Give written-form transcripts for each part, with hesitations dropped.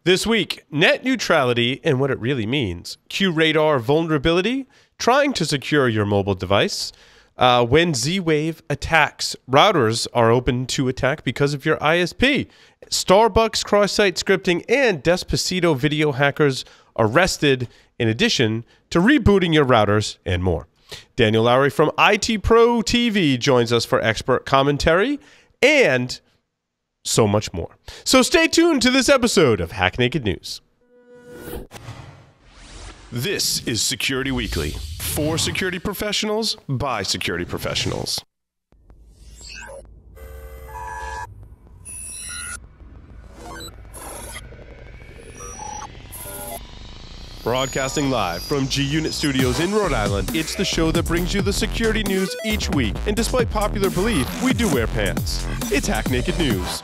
This week, net neutrality and what it really means. Qradar vulnerability, trying to secure your mobile device. When Z-Wave attacks, routers are open to attack because of your ISP. Starbucks cross-site scripting and Despacito video hackers arrested, in addition to rebooting your routers and more. Daniel Lowrie from IT Pro TV joins us for expert commentary and so much more. So stay tuned to this episode of Hack Naked News. This is Security Weekly, for security professionals, by security professionals. Broadcasting live from G-Unit Studios in Rhode Island, it's the show that brings you the security news each week. And despite popular belief, we do wear pants. It's Hack Naked News.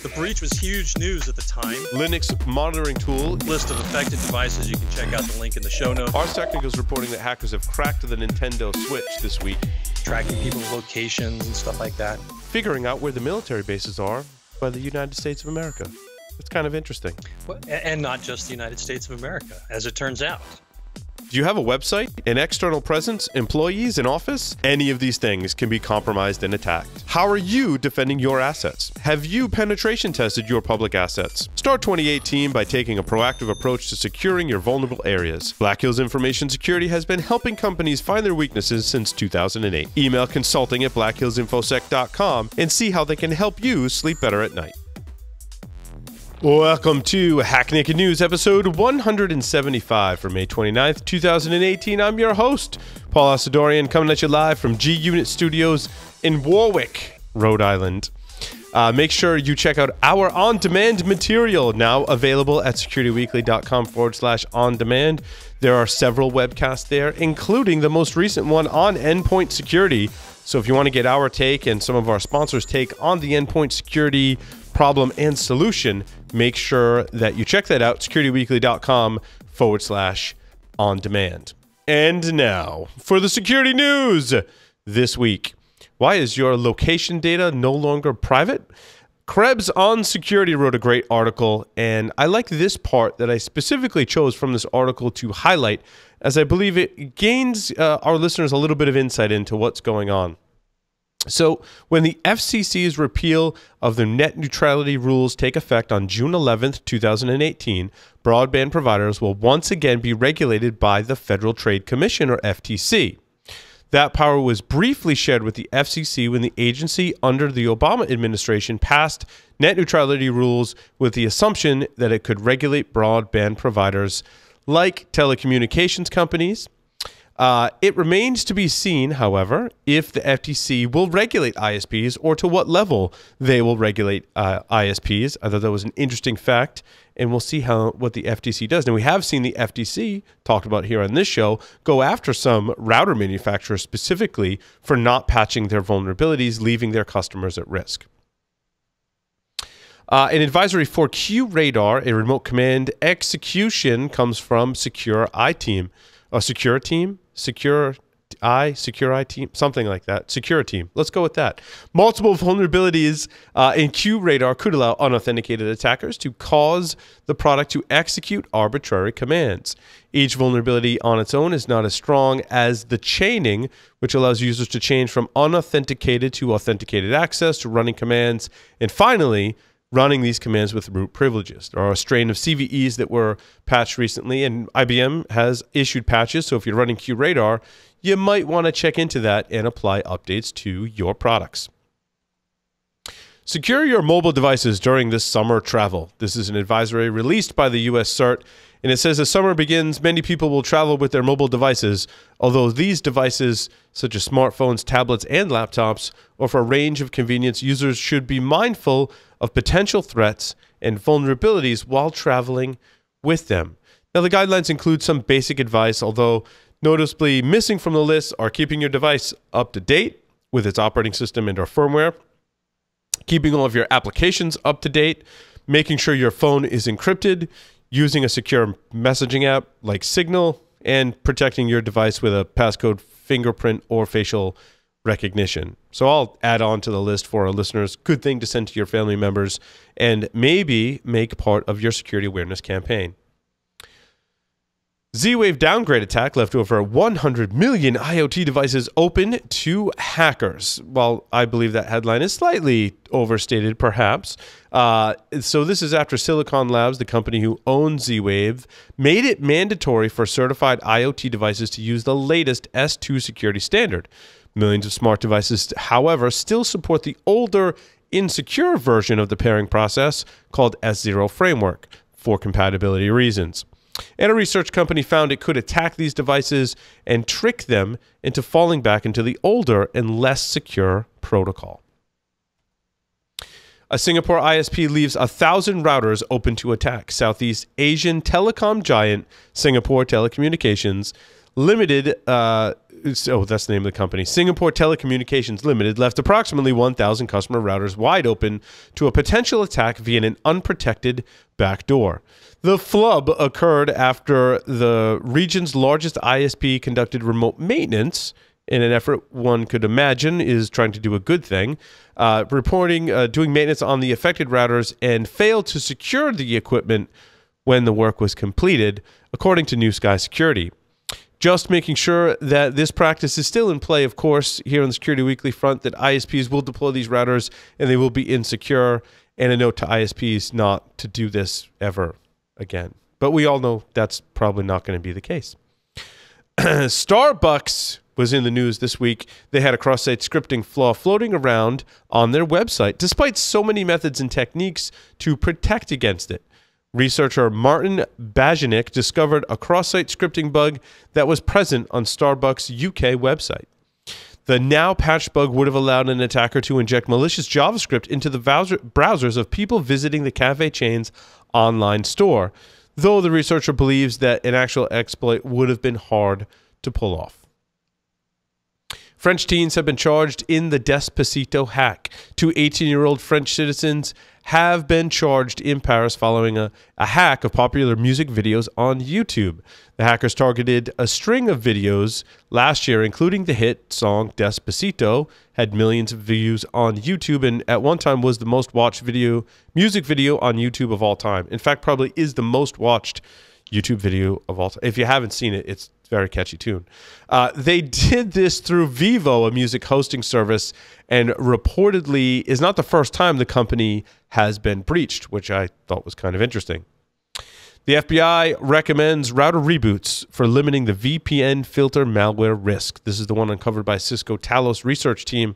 The breach was huge news at the time. Linux monitoring tool. List of affected devices. You can check out the link in the show notes. Ars Technica is reporting that hackers have cracked the Nintendo Switch this week. Tracking people's locations and stuff like that. Figuring out where the military bases are by the United States of America. It's kind of interesting. And not just the United States of America, as it turns out. Do you have a website, an external presence, employees, an office? Any of these things can be compromised and attacked. How are you defending your assets? Have you penetration tested your public assets? Start 2018 by taking a proactive approach to securing your vulnerable areas. Black Hills Information Security has been helping companies find their weaknesses since 2008. Email consulting at blackhillsinfosec.com and see how they can help you sleep better at night. Welcome to Hack Naked News, episode 175 for May 29th, 2018. I'm your host, Paul Asadorian, coming at you live from G-Unit Studios in Warwick, Rhode Island. Make sure you check out our on-demand material, now available at securityweekly.com/on-demand. There are several webcasts there, including the most recent one on endpoint security. So if you want to get our take and some of our sponsors' take on the endpoint security problem and solution, make sure that you check that out, securityweekly.com/on-demand. And now, for the security news this week. Why is your location data no longer private? Krebs on Security wrote a great article, and I like this part that I specifically chose from this article to highlight, as I believe it gains our listeners a little bit of insight into what's going on. So, when the FCC's repeal of the net neutrality rules take effect on June 11th, 2018, broadband providers will once again be regulated by the Federal Trade Commission, or FTC. That power was briefly shared with the FCC when the agency under the Obama administration passed net neutrality rules with the assumption that it could regulate broadband providers like telecommunications companies. It remains to be seen, however, if the FTC will regulate ISPs or to what level they will regulate ISPs. I thought that was an interesting fact, and we'll see what the FTC does. Now, we have seen the FTC, talked about here on this show, go after some router manufacturers specifically for not patching their vulnerabilities, leaving their customers at risk. An advisory for Qradar, a remote command execution, comes from Secure iTeam. Secure Team, something like that. Secure Team. Let's go with that. Multiple vulnerabilities in Qradar could allow unauthenticated attackers to cause the product to execute arbitrary commands. Each vulnerability on its own is not as strong as the chaining, which allows users to change from unauthenticated to authenticated access to running commands, and finally, running these commands with root privileges. There are a strain of CVEs that were patched recently, and IBM has issued patches, so if you're running Qradar, you might want to check into that and apply updates to your products. Secure your mobile devices during this summer travel. This is an advisory released by the U.S. CERT, and it says as summer begins, many people will travel with their mobile devices, although these devices, such as smartphones, tablets, and laptops, offer a range of convenience. Users should be mindful of potential threats and vulnerabilities while traveling with them. Now, the guidelines include some basic advice, although noticeably missing from the list are keeping your device up to date with its operating system and/or firmware, keeping all of your applications up to date, making sure your phone is encrypted, using a secure messaging app like Signal, and protecting your device with a passcode, fingerprint, or facial recognition. So I'll add on to the list for our listeners. Good thing to send to your family members and maybe make part of your security awareness campaign. Z-Wave downgrade attack left over 100 million IoT devices open to hackers. Well, I believe that headline is slightly overstated, perhaps. So this is after Silicon Labs, the company who owns Z-Wave, made it mandatory for certified IoT devices to use the latest S2 security standard. Millions of smart devices, however, still support the older, insecure version of the pairing process called S0 framework for compatibility reasons. And a research company found it could attack these devices and trick them into falling back into the older and less secure protocol. A Singapore ISP leaves 1,000 routers open to attack. Southeast Asian telecom giant Singapore Telecommunications Limited, so that's the name of the company, Singapore Telecommunications Limited, left approximately 1,000 customer routers wide open to a potential attack via an unprotected backdoor. The flub occurred after the region's largest ISP conducted remote maintenance in an effort one could imagine is trying to do a good thing, doing maintenance on the affected routers and failed to secure the equipment when the work was completed, according to New Sky Security. Just making sure that this practice is still in play, of course, here on the Security Weekly front, that ISPs will deploy these routers and they will be insecure, and a note to ISPs not to do this ever again. But we all know that's probably not going to be the case. Starbucks was in the news this week. They had a cross-site scripting flaw floating around on their website, despite so many methods and techniques to protect against it. Researcher Martin Bajanik discovered a cross-site scripting bug that was present on Starbucks' UK website. The now-patched bug would have allowed an attacker to inject malicious JavaScript into the browsers of people visiting the cafe chain's online store, though the researcher believes that an actual exploit would have been hard to pull off. French teens have been charged in the Despacito hack. 2 18-year-old French citizens have been charged in Paris following a hack of popular music videos on YouTube. The hackers targeted a string of videos last year, including the hit song Despacito, had millions of views on YouTube, and at one time was the most watched music video on YouTube of all time. In fact, probably is the most watched YouTube video of all time. If you haven't seen it, it's a very catchy tune. They did this through Vivo, a music hosting service, and reportedly is not the first time the company has been breached, which I thought was kind of interesting. The FBI recommends router reboots for limiting the VPN filter malware risk. This is the one uncovered by Cisco Talos research team.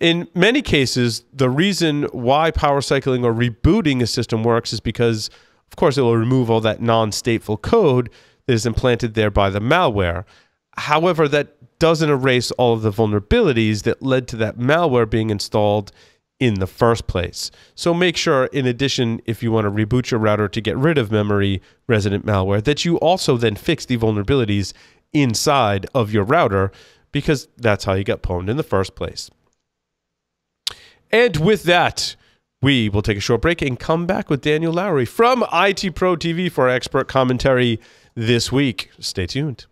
In many cases, the reason why power cycling or rebooting a system works is because, of course, it will remove all that non-stateful code that is implanted there by the malware. However, that doesn't erase all of the vulnerabilities that led to that malware being installed in the first place. So make sure, in addition, if you want to reboot your router to get rid of memory resident malware, that you also then fix the vulnerabilities inside of your router, because that's how you got pwned in the first place. And with that, we will take a short break and come back with Daniel Lowrie from IT Pro TV for our expert commentary this week. Stay tuned.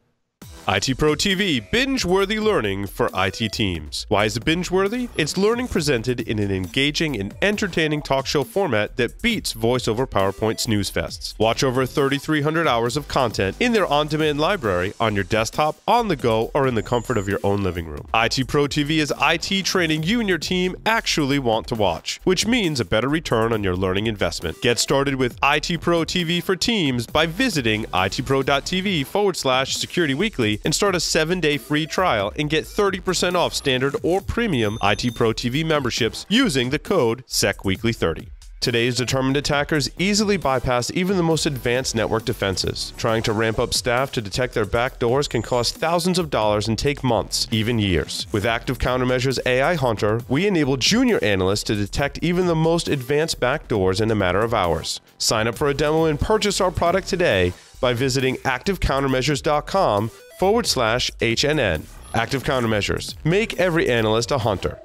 IT Pro TV, binge-worthy learning for IT teams. Why is it binge-worthy? It's learning presented in an engaging and entertaining talk show format that beats voice-over PowerPoint snooze fests. Watch over 3,300 hours of content in their on-demand library on your desktop, on the go, or in the comfort of your own living room. IT Pro TV is IT training you and your team actually want to watch, which means a better return on your learning investment. Get started with IT Pro TV for teams by visiting itpro.tv/securityweekly and start a 7-day free trial and get 30% off standard or premium IT Pro TV memberships using the code SECWeekly30. Today's determined attackers easily bypass even the most advanced network defenses. Trying to ramp up staff to detect their backdoors can cost thousands of dollars and take months, even years. With Active Countermeasures AI Hunter, we enable junior analysts to detect even the most advanced backdoors in a matter of hours. Sign up for a demo and purchase our product today by visiting activecountermeasures.com/HNN. Active Countermeasures. Make every analyst a hunter.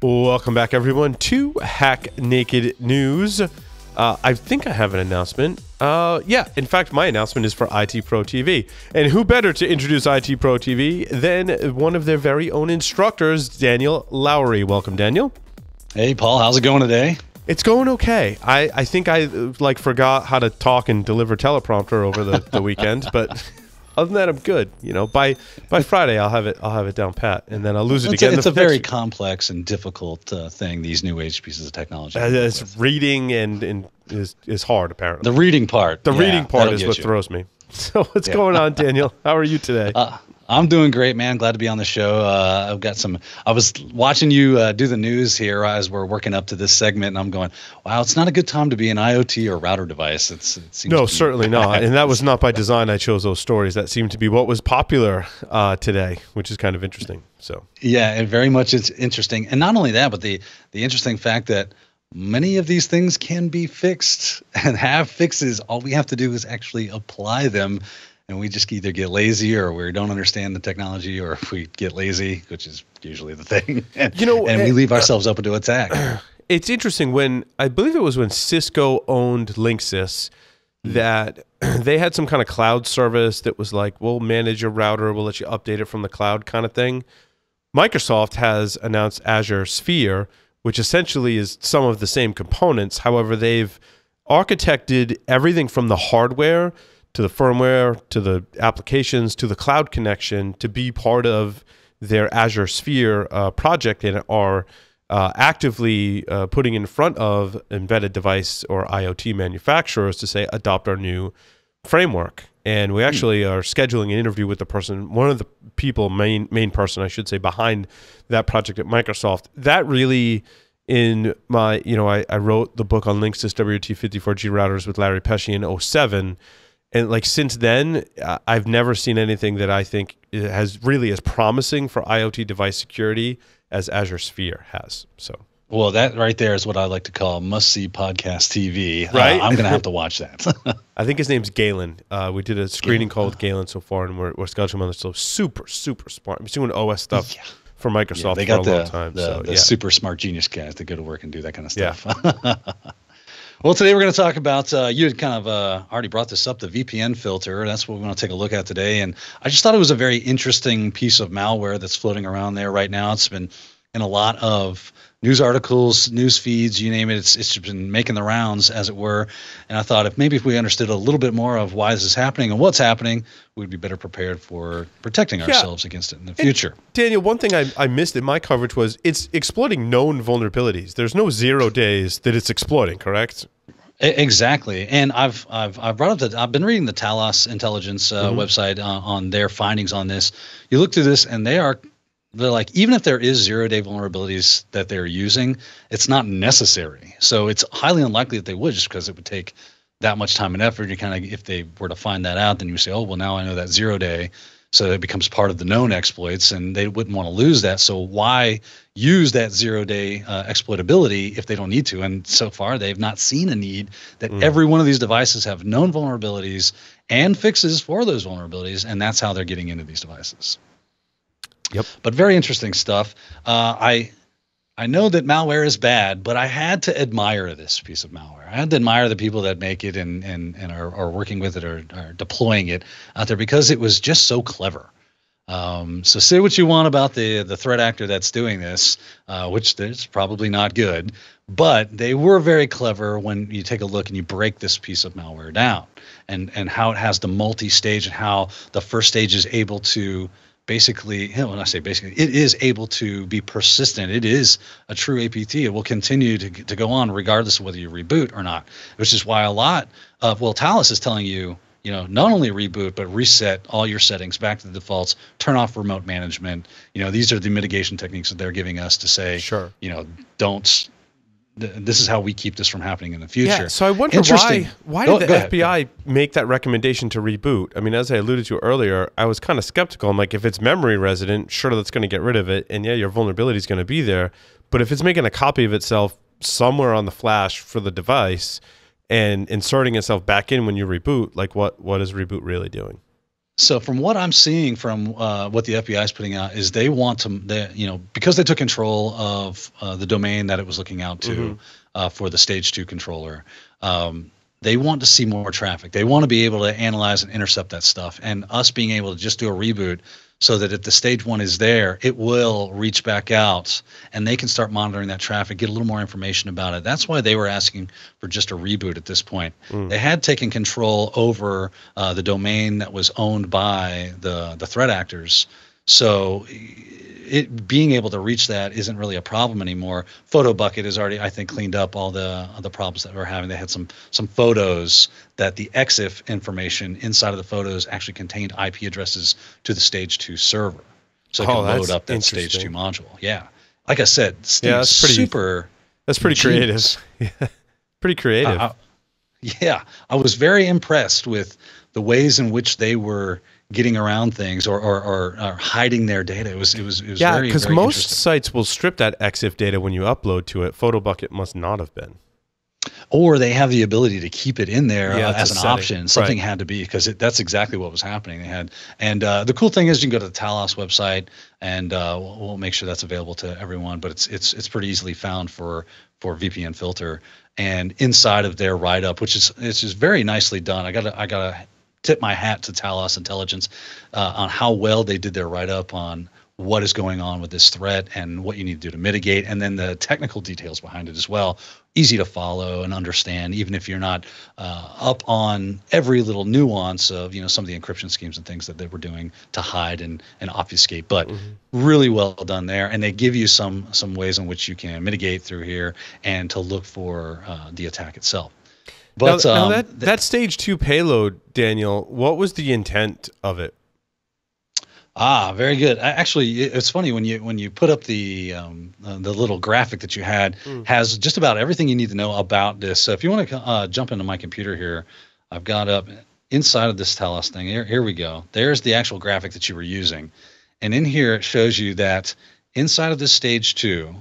Welcome back, everyone, to Hack Naked News. I think I have an announcement. Yeah, in fact, my announcement is for IT Pro TV. And who better to introduce IT Pro TV than one of their very own instructors, Daniel Lowrie. Welcome, Daniel. Hey, Paul. How's it going today? It's going okay. I think I forgot how to talk and deliver teleprompter over the weekend, but other than that, I'm good. By Friday, I'll have it down pat, and then I'll lose it again. It's a very complex and difficult thing. These new age pieces of technology. It's reading and is hard apparently. The reading part. The reading part is what throws me. So what's going on, Daniel? How are you today? I'm doing great, man. Glad to be on the show. I was watching you do the news here as we're working up to this segment, and I'm going, wow, it's not a good time to be an IoT or router device. It seems no, certainly not. And that was not by design. I chose those stories. That seemed to be what was popular today, which is kind of interesting. So yeah, and very much it's interesting. And not only that, but the interesting fact that many of these things can be fixed and have fixes. All we have to do is actually apply them. And we just either get lazy or we don't understand the technology, or if we get lazy, which is usually the thing, and we leave ourselves open to attack. It's interesting I believe it was when Cisco owned Linksys that they had some kind of cloud service that was like, we'll manage your router, we'll let you update it from the cloud kind of thing. Microsoft has announced Azure Sphere, which essentially is some of the same components. However, they've architected everything from the hardware to the firmware, to the applications, to the cloud connection to be part of their Azure Sphere project, and are actively putting in front of embedded device or IoT manufacturers to say, adopt our new framework. And we actually are scheduling an interview with the person, one of the people, main person, I should say, behind that project at Microsoft. That really, in my, I wrote the book on Linksys WT54G routers with Larry Pesce in 2007. And since then, I've never seen anything that I think has really as promising for IoT device security as Azure Sphere has. So, well, that right there is what I like to call must-see podcast TV. Right? I'm going to have to watch that. I think his name's Galen. We did a screening call with Galen so far, and we're scheduling him on this. So super, super smart. He's doing OS stuff for Microsoft they got for a long time. The super smart genius guys that go to work and do that kind of stuff. Yeah. Well, today we're going to talk about, you had kind of already brought this up, the VPN filter. That's what we want to take a look at today. And I just thought it was a very interesting piece of malware that's floating around there right now. It's been in a lot of news articles, news feeds, you name it. It's been making the rounds, as it were. And I thought if we understood a little bit more of why this is happening and what's happening, we'd be better prepared for protecting ourselves against it in the future. Daniel, one thing I missed in my coverage was it's exploiting known vulnerabilities. There's no 0 days that it's exploiting, correct? Exactly, and I've brought up that I've been reading the Talos Intelligence website on their findings on this. You look through this, and they're like, even if there is 0 day vulnerabilities that they're using, it's not necessary. So it's highly unlikely that they would, just because it would take that much time and effort. You kind of, if they were to find that out, then you say, oh well, now I know that 0 day. So it becomes part of the known exploits, and they wouldn't want to lose that. So why use that 0 day exploitability if they don't need to? And so far, they've not seen a need that every one of these devices have known vulnerabilities and fixes for those vulnerabilities, and that's how they're getting into these devices. Yep. But very interesting stuff. I know that malware is bad, but I had to admire this piece of malware. I had to admire the people that make it and are working with it or are deploying it out there, because it was just so clever. So say what you want about the threat actor that's doing this, which is probably not good, but they were very clever when you take a look and you break this piece of malware down and how it has the multi-stage and how the first stage is able to basically, when I say basically, it is able to be persistent. It is a true APT. It will continue to go on regardless of whether you reboot or not, which is why a lot of, Talos is telling you, not only reboot, but reset all your settings back to the defaults, turn off remote management. These are the mitigation techniques that they're giving us to say, sure, don't, this is how we keep this from happening in the future. Yeah, so I wonder why did the FBI make that recommendation to reboot? I mean, as I alluded to earlier, I was kind of skeptical. I'm like, if it's memory resident, sure, that's going to get rid of it. And yeah, your vulnerability is going to be there. But if it's making a copy of itself somewhere on the flash for the device and inserting itself back in when you reboot, like what is reboot really doing? So from what I'm seeing from what the FBI is putting out is they want to, because they took control of the domain that it was looking out to, for the stage 2 controller. They want to see more traffic. They want to be able to analyze and intercept that stuff. And us being able to just do a reboot so that if the stage 1 is there, it will reach back out and they can start monitoring that traffic, get a little more information about it. That's why they were asking for just a reboot at this point. They had taken control over the domain that was owned by the threat actors. So it being able to reach that isn't really a problem anymore. PhotoBucket has already, I think, cleaned up all the problems that we're having. They had some photos that the EXIF information inside of the photos actually contained IP addresses to the stage 2 server, so it can load up that stage 2 module. Yeah, like I said, that's pretty creative. Yeah, pretty creative. Yeah, I was very impressed with the ways in which they were getting around things or hiding their data. It was yeah, because most sites will strip that EXIF data when you upload to it. PhotoBucket must not have been. Or they have the ability to keep it in there as an option. Something right. had to be, because that's exactly what was happening. They had, and the cool thing is you can go to the Talos website, and we'll make sure that's available to everyone. But it's pretty easily found for VPN filter, and inside of their write up, which is just very nicely done. I gotta tip my hat to Talos Intelligence on how well they did their write up on what is going on with this threat and what you need to do to mitigate, and then the technical details behind it as well. Easy to follow and understand, even if you're not up on every little nuance of some of the encryption schemes and things that they were doing to hide and obfuscate. But really well done there, and they give you some ways in which you can mitigate through here and to look for the attack itself. But now that stage 2 payload, Daniel, what was the intent of it? Very good. Actually, it's funny when you put up the little graphic that you had has just about everything you need to know about this. So if you want to jump into my computer here, I've got up inside of this Talos thing. Here we go. There's the actual graphic that you were using, and in here it shows you that inside of this stage 2,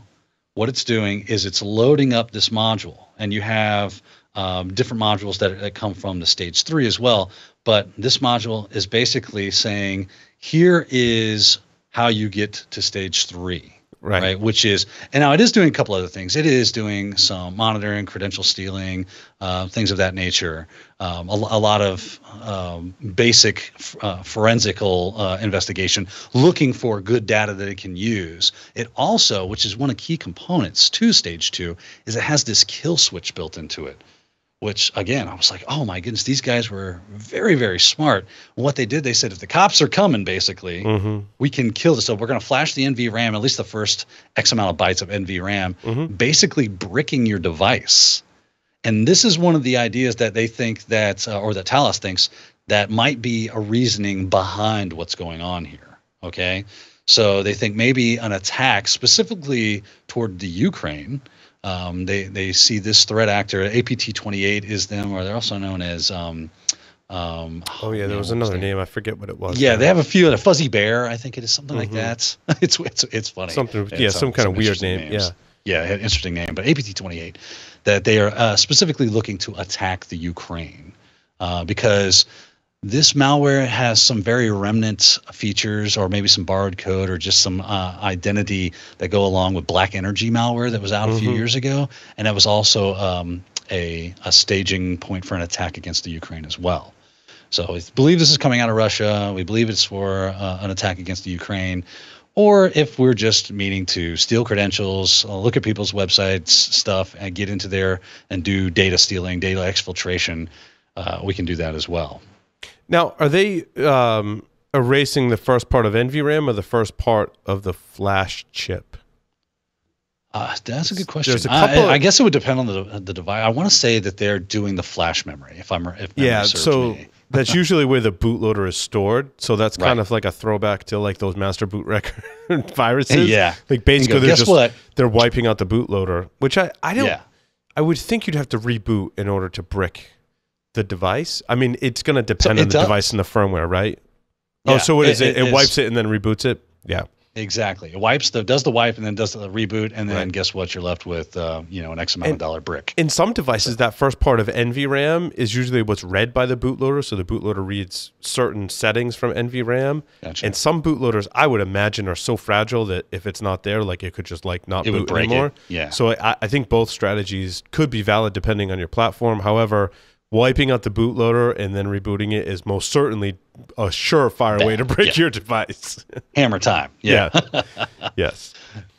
what it's doing is it's loading up this module, and you have different modules that come from the stage 3 as well. But this module is basically saying, here is how you get to stage 3, right? Which is, and now it is doing a couple other things. It is doing some monitoring, credential stealing, things of that nature. A lot of basic forensical investigation, looking for good data that it can use. It also, which is one of the key components to stage 2, is it has this kill switch built into it. Which, again, I was like, oh, my goodness, these guys were very, very smart. What they did, they said, if the cops are coming, basically, we can kill this. So we're going to flash the NVRAM, at least the first X amount of bytes of NVRAM, basically bricking your device. And this is one of the ideas that they think that, or that Talos thinks, that might be a reasoning behind what's going on here, okay? So they think maybe an attack specifically toward the Ukraine. They see this threat actor, APT28 is them, or they're also known as there was another name, I forget what it was. Yeah, they have a few, a Fuzzy Bear, I think it is, something like that. It's funny. Some kind of weird name. Names. Yeah, interesting name. But APT28, that they are specifically looking to attack the Ukraine because this malware has some very remnant features, or maybe some borrowed code, or just some identity that go along with Black Energy malware that was out a few years ago, and that was also a staging point for an attack against the Ukraine as well. So we believe this is coming out of Russia. We believe it's for an attack against the Ukraine, or if we're just meaning to steal credentials, look at people's websites, stuff, and get into there and do data stealing, data exfiltration, we can do that as well. Now, are they erasing the first part of NVRAM or the first part of the flash chip? That's a good question. There's a couple I guess it would depend on the device. I want to say that they're doing the flash memory, if memory serves me. That's usually where the bootloader is stored. So that's kind of like a throwback to like those master boot record viruses. Yeah. Like basically they're wiping out the bootloader, which I would think you'd have to reboot in order to brick the device. I mean, it's going to depend on the device and the firmware, right? Yeah, so what is it? It wipes it and then reboots it? Yeah. Exactly. It does the wipe and then does the reboot, and then Right. guess what? You're left with an X amount of dollar brick. In some devices, that first part of NVRAM is usually what's read by the bootloader, so the bootloader reads certain settings from NVRAM. Gotcha. And some bootloaders, I would imagine, are so fragile that if it's not there, like it could just like not It would boot break anymore. it. Yeah. So I think both strategies could be valid depending on your platform. However, wiping out the bootloader and then rebooting it is most certainly a surefire way to break your device. Hammer time. Yeah. Yes.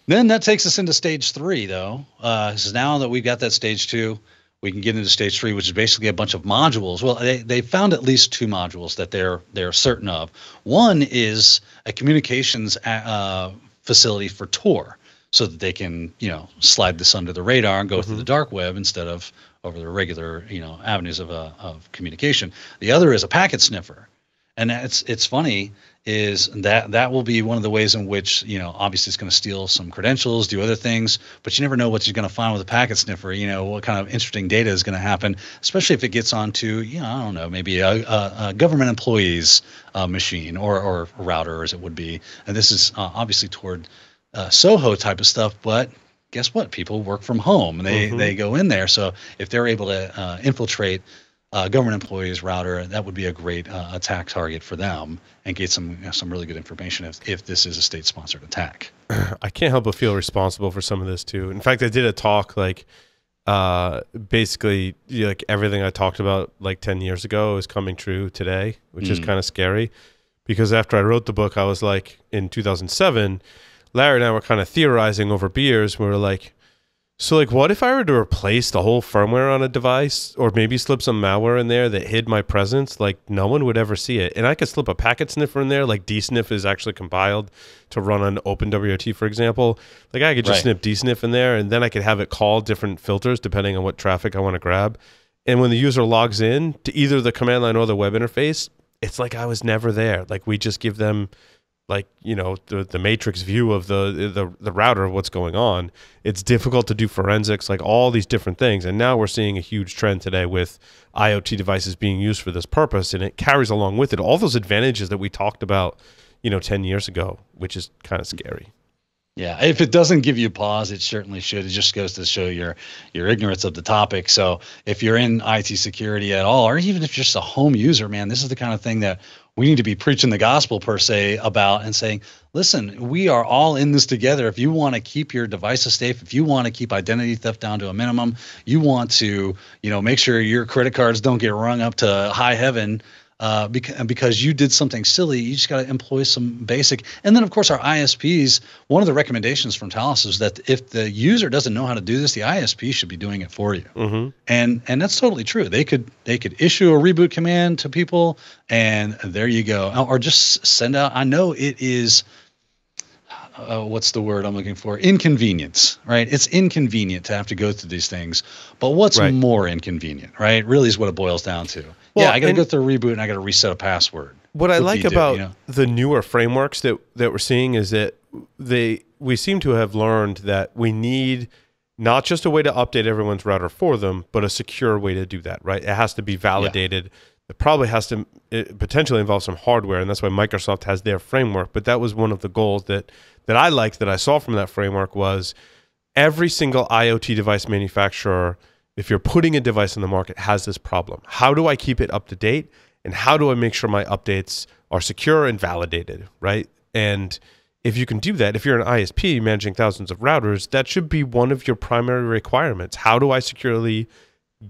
Then that takes us into stage 3, though. So now that we've got that stage 2, we can get into stage 3, which is basically a bunch of modules. Well, they found at least 2 modules that they're certain of. One is a communications facility for Tor, so that they can slide this under the radar and go through the dark web instead of over the regular avenues of communication. The other is a packet sniffer, and it's funny is that will be one of the ways in which obviously it's going to steal some credentials, do other things, but you never know what you're going to find with a packet sniffer. What kind of interesting data is going to happen, especially if it gets onto I don't know, maybe a government employee's machine or router, as it would be. And this is obviously toward Soho type of stuff, but guess what? People work from home and they go in there. So if they're able to infiltrate government employees' router, that would be a great attack target for them and get some really good information if this is a state-sponsored attack. I can't help but feel responsible for some of this too. In fact, I did a talk basically like everything I talked about like 10 years ago is coming true today, which is kind of scary, because after I wrote the book, I was like, in 2007, Larry and I were kind of theorizing over beers. We were like, so like, what if I were to replace the whole firmware on a device, or maybe slip some malware in there that hid my presence? Like, no one would ever see it. And I could slip a packet sniffer in there, like dsniff is actually compiled to run on OpenWRT, for example. Like, I could just snip dsniff in there, and then I could have it call different filters depending on what traffic I want to grab. And when the user logs in to either the command line or the web interface, it's like I was never there. Like, we just give them like the matrix view of the router of what's going on. It's difficult to do forensics, like all these different things. And now we're seeing a huge trend today with IoT devices being used for this purpose, and it carries along with it all those advantages that we talked about 10 years ago, which is kind of scary. Yeah, if it doesn't give you pause, it certainly should. It just goes to show your ignorance of the topic. So if you're in IT security at all, or even if you're just a home user, man, this is the kind of thing that we need to be preaching the gospel per se about, and saying, listen, we are all in this together. If you want to keep your devices safe, if you want to keep identity theft down to a minimum, you want to make sure your credit cards don't get rung up to high heaven, because you did something silly, you just got to employ some basic. And then, of course, our ISPs, one of the recommendations from Talos is that if the user doesn't know how to do this, the ISP should be doing it for you. And that's totally true. They could issue a reboot command to people, and there you go. Or just send out, I know it is, what's the word I'm looking for? Inconvenience, right? It's inconvenient to have to go through these things. But what's more inconvenient, right? Really is what it boils down to. Well, I got to go through a reboot and I got to reset a password. What I like about the newer frameworks that we're seeing is that we seem to have learned that we need not just a way to update everyone's router for them, but a secure way to do that, right? It has to be validated. It probably has to potentially involve some hardware, and that's why Microsoft has their framework. But that was one of the goals that I liked, that I saw from that framework, was every single IoT device manufacturer, if you're putting a device in the market, has this problem. How do I keep it up to date? And how do I make sure my updates are secure and validated, right? And if you can do that, if you're an ISP managing thousands of routers, that should be one of your primary requirements. How do I securely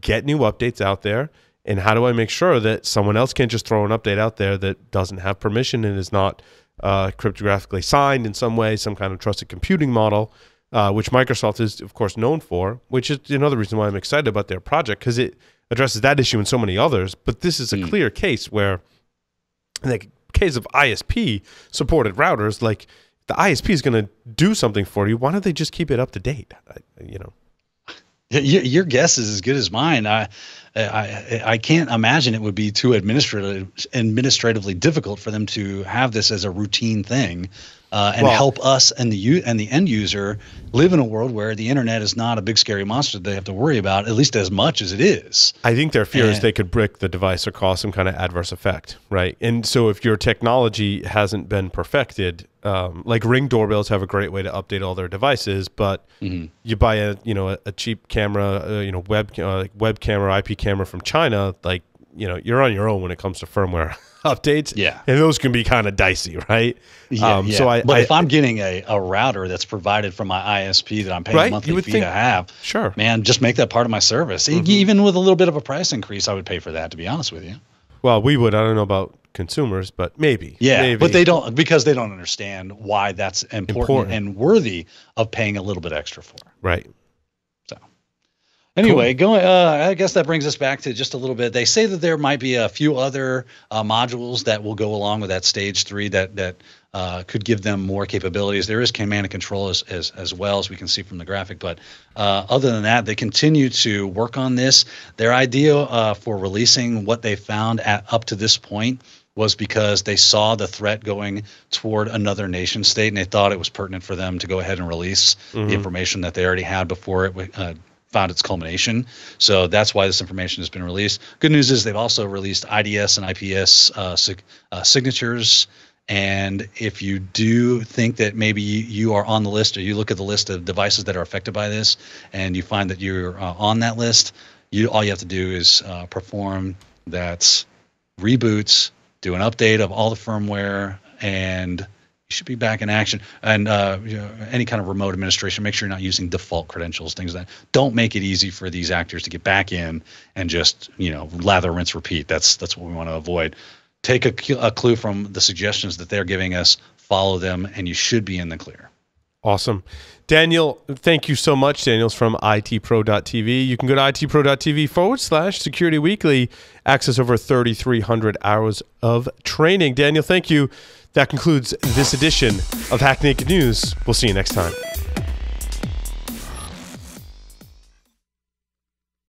get new updates out there? And how do I make sure that someone else can't just throw an update out there that doesn't have permission and is not cryptographically signed in some way, some kind of trusted computing model, which Microsoft is, of course, known for, which is another reason why I'm excited about their project, because it addresses that issue and so many others. But this is a clear case where, in the case of ISP-supported routers, like, the ISP is going to do something for you. Why don't they just keep it up to date? Your guess is as good as mine. I can't imagine it would be too administratively difficult for them to have this as a routine thing. and help us and the end user live in a world where the internet is not a big scary monster that they have to worry about, at least as much as it is. I think their fear is they could brick the device or cause some kind of adverse effect, right? And so if your technology hasn't been perfected, like Ring doorbells have a great way to update all their devices, but you buy a cheap camera, web camera, IP camera from China, like, you're on your own when it comes to firmware updates. Yeah. And those can be kind of dicey, right? Yeah. But if I'm getting a router that's provided from my ISP that I'm paying a monthly fee to have, sure, man, just make that part of my service. Even with a little bit of a price increase, I would pay for that, to be honest with you. Well, we would. I don't know about consumers, but maybe. Yeah, maybe. But they don't, because they don't understand why that's important and worthy of paying a little bit extra for. Right. Anyway, I guess that brings us back to just a little bit. They say that there might be a few other modules that will go along with that stage 3 that could give them more capabilities. There is command and control as well, as we can see from the graphic. But other than that, they continue to work on this. Their idea for releasing what they found up to this point was because they saw the threat going toward another nation state, and they thought it was pertinent for them to go ahead and release the information that they already had before it found its culmination. So that's why this information has been released. Good news is they've also released IDS and IPS signatures. And if you do think that maybe you are on the list, or you look at the list of devices that are affected by this, and you find that you're on that list, all you have to do is perform that reboots, do an update of all the firmware, and you should be back in action. And any kind of remote administration, make sure you're not using default credentials, things like that. Don't make it easy for these actors to get back in and just lather, rinse, repeat. That's what we want to avoid. Take a clue from the suggestions that they're giving us, follow them, and you should be in the clear. Awesome. Daniel, thank you so much. Daniel's from itpro.tv. You can go to itpro.tv/Security Weekly, access over 3,300 hours of training. Daniel, thank you. That concludes this edition of Hack Naked News. We'll see you next time.